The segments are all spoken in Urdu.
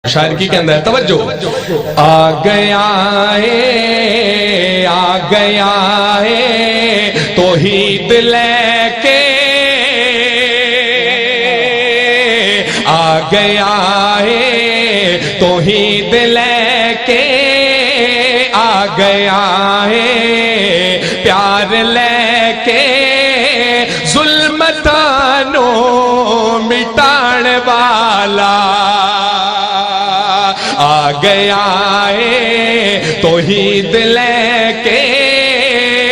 شاعر کی کہندہ ہے توجہ آ گیا ہے توحید لے کے آ گیا ہے توحید لے کے آ گیا ہے پیار لے کے ظلمتانوں مٹان والا آ گیا ہے توحید لے کے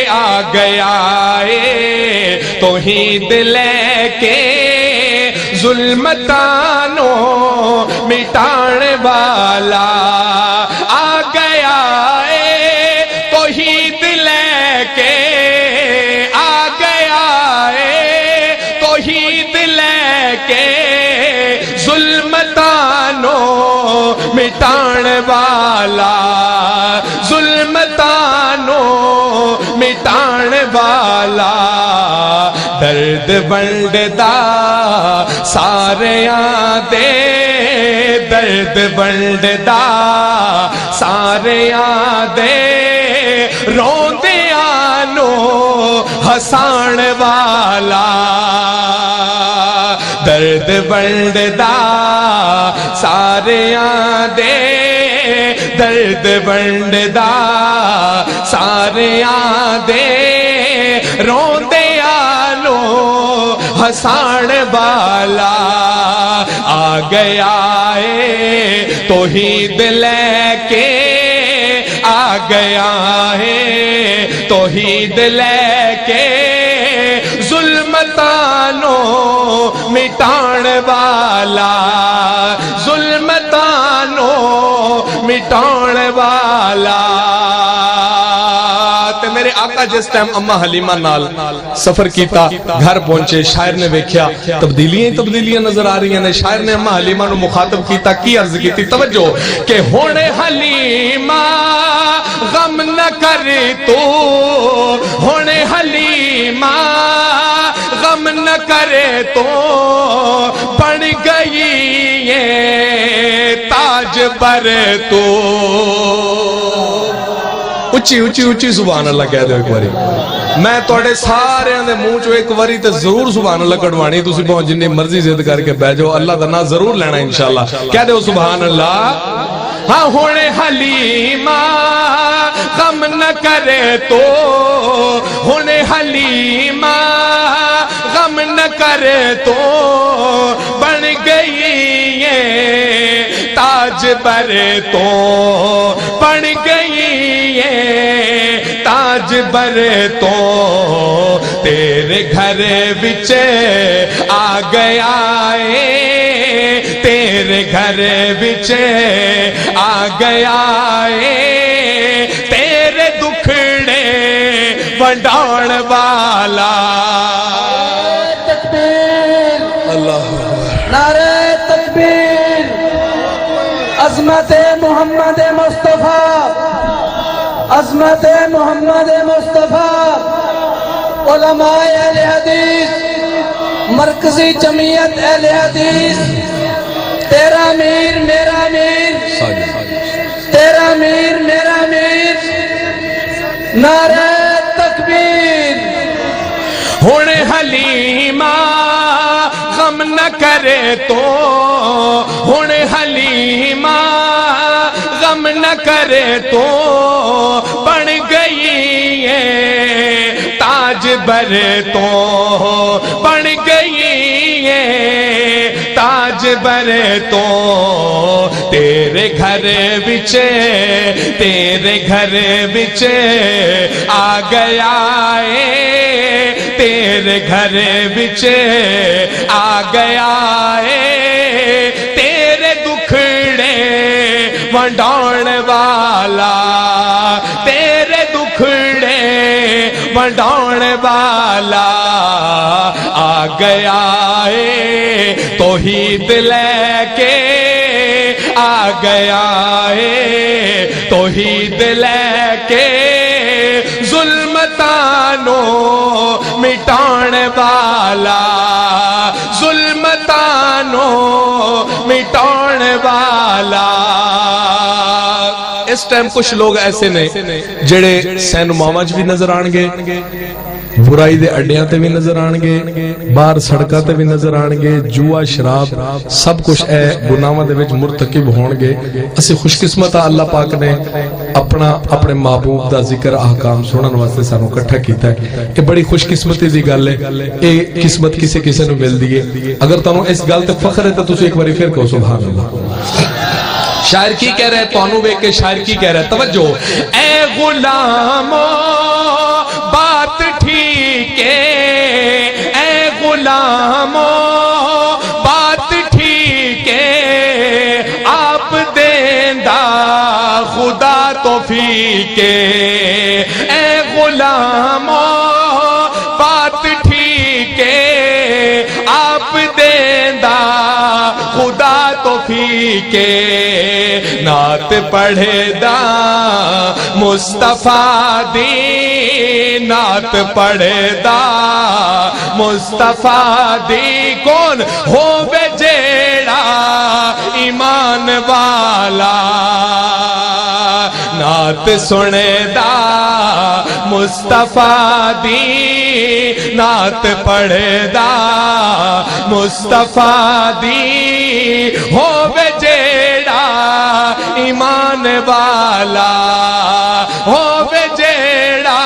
آ گیا ہے توحید لے کے ظلمتانوں مٹان والا آ گیا ہے توحید لے کے آ گیا ہے توحید لے کے ظلمتانوں مٹان والا ظلمتانوں مٹان والا درد بلڈ دا ساریاں دے درد بلڈ دا ساریاں دے روندیاں نو ہسان والا درد بلڈ دا ساریاں دے درد بلڈ دا ساریاں دے روندیاں نو ہسان والا آ گیا ہے توحید لے کے آ گیا ہے توحید لے کے ظلمتانوں مٹان والا ظلمتانوں مٹان والا تے میرے آقا جس ٹائم اماں حلیمہ نال سفر کیتا گھر پہنچے شاعر نے ویکھیا تبدیلیاں نظر آ رہی ہیں شاعر نے اماں حلیمہ نو مخاطب کیتا کی عرض کیتی توجہ کہ ہونے حلیمہ غم نہ کر تو ہونے حلیمہ غم نہ کرے تو بن گئی یہ تاج بر تو اچھی سبحان اللہ کہہ دو ایک باری میں توڑے سارے اندے منہ چو ایک باری تے ضرور سبحان اللہ کڑوانی تسی بہت جنہیں مرضی زد کر کے بیجو اللہ دا نا ضرور لینا انشاءاللہ کہہ دو سبحان اللہ ہاں ہونے حلیمہ غم نہ کرے تو ہونے حلیمہ غم نہ کرے تو بن گئی یہ تاج بر تو بن گئی یہ تاج بر تو تیرے گھر بچ آ گیا ہے تیرے گھر بچ آ گیا ہے تیرے دکھڑے ونڈان والا تکبیر اللہ نعرہ تکبیر عظمت محمد مصطفیٰ عظمت محمد مصطفیٰ علماء اہل حدیث مرکزی جمعیت اہل حدیث تیرا میر میرا میر تیرا میر میرا میر نعرہ تکبیر ہونے حلیمہ غم نہ کرے تو ہونے حلیمہ غم نہ کرے تو بن گئی ہے تاج بر تو بن گئی ہے تاج بر تو تیرے گھر بچ تیرے گھر بچ آ گیا ہے تیرے گھر بچ آ گیا ہے تیرے دکھڑے ونڈان والا تیرے دکھڑے ونڈان والا آ گیا ہے توحید لے کے آ گیا ہے توحید لے کے ظلمتانوں مٹان والا ظلمتانوں مٹان والا والا اس ٹائم کچھ لوگ ایسے نے جڑے سینماواں وچ بھی نظر آن گے برائی دے اڈیاں تے بھی نظر آن گے باہر سڑکاں تے بھی نظر آن گے جوا شراب سب کچھ اے گناہاں دے وچ مرتکب ہون گے اسی خوش قسمت اللہ پاک نے اپنے محبوب دا ذکر احکام سنن واسطے سانو اکٹھا کیتا ہے کہ بڑی خوش قسمتی دی گل ہے اے قسمت کسے نو ملدی ہے اگر تانوں اس گل تے فخر ہے تے تسی ایک بار پھر کہو سبحان اللہ شاعر کی کہہ رہے تانوں ویکھ کے شاعر کی کہہ رہا ہے توجہ اے غلامو بات ٹھیک ہے اے غلامو بات ٹھیک ہے آپ دیندا خدا توفیق ہے اے غلامو بات ٹھیک ہے آپ دیندا خدا توفیق ہے نعت پڑھے دا مصطفیٰ دی نعت پڑھے دا مصطفیٰ دی کون ہو بے جیڑا ایمان والا نعت سنے دا مصطفیٰ دی نعت پڑھے دا مصطفیٰ دی ہو بے جیڑا ایمان والا ہو بے جیڑا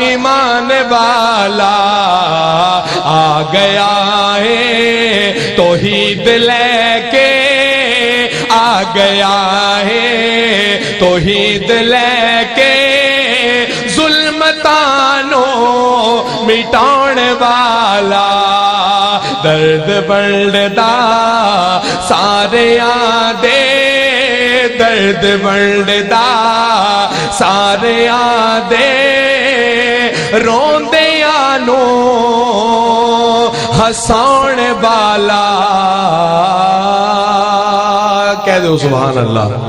ایمان والا آ گیا ہے توحید لے کے آ گیا ہے توحید لے کے ظلمتانو مٹاؤن والا درد بڑھدا سارے آدے درد بڑھدا سارے آدے روندیانو ہساؤن والا کہہ دو سبحان اللہ